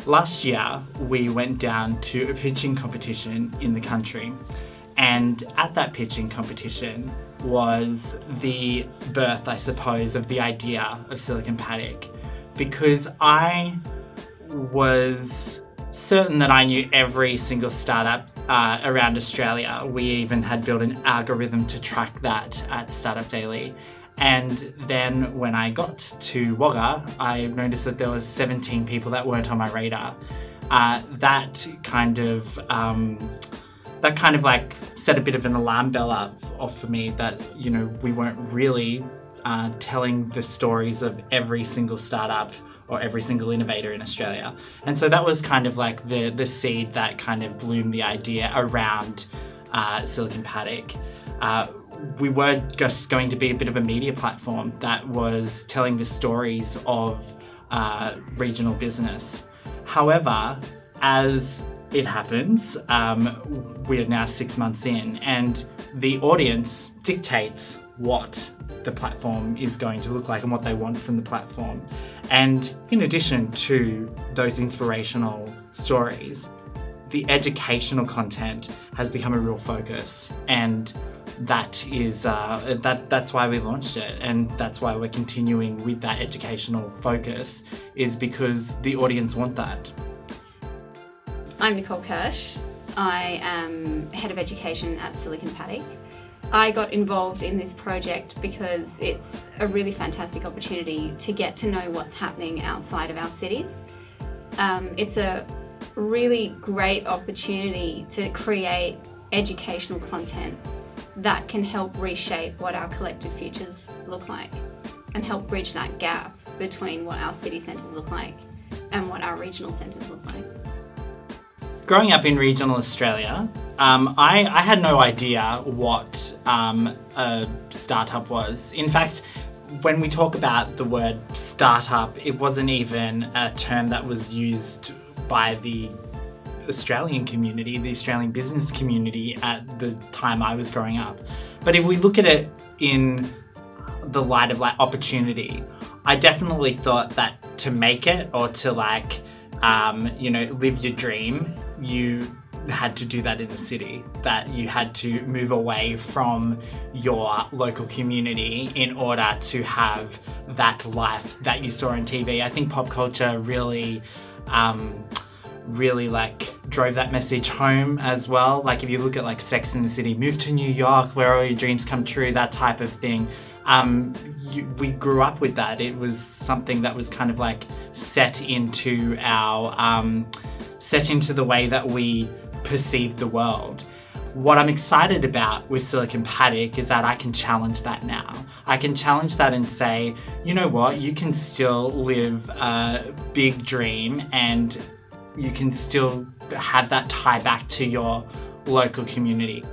Last year, we went down to a pitching competition in the country, and at that pitching competition was the birth, I suppose, of the idea of Silicon Paddock, because I was certain that I knew every single startup around Australia. We even had built an algorithm to track that at Startup Daily. And then when I got to Wagga, I noticed that there was 17 people that weren't on my radar. That kind of like set a bit of an alarm bell off for me that, you know, we weren't really telling the stories of every single startup or every single innovator in Australia. And so that was kind of like the seed that kind of bloomed the idea around Silicon Paddock. We were just going to be a bit of a media platform that was telling the stories of regional business. However, as it happens, we are now 6 months in, and the audience dictates what the platform is going to look like and what they want from the platform. And in addition to those inspirational stories, the educational content has become a real focus, and that is that's why we launched it, and that's why we're continuing with that educational focus, is because the audience want that. I'm Nicole Kirsch. I am Head of Education at Silicon Paddock. I got involved in this project because it's a really fantastic opportunity to get to know what's happening outside of our cities. It's a really great opportunity to create educational content that can help reshape what our collective futures look like and help bridge that gap between what our city centres look like and what our regional centres look like. Growing up in regional Australia, I had no idea what a startup was. In fact, when we talk about the word startup, it wasn't even a term that was used by the Australian community, the Australian business community at the time I was growing up. But if we look at it in the light of like opportunity, I definitely thought that to make it, or to like, you know, live your dream, you had to do that in the city, that you had to move away from your local community in order to have that life that you saw on TV. I think pop culture really like drove that message home as well. Like if you look at like Sex and the City, move to New York where all your dreams come true, that type of thing. We grew up with that. It was something that was kind of like set into the way that we perceive the world. What I'm excited about with Silicon Paddock is that I can challenge that now. I can challenge that and say, you know what, you can still live a big dream and you can still have that tie back to your local community.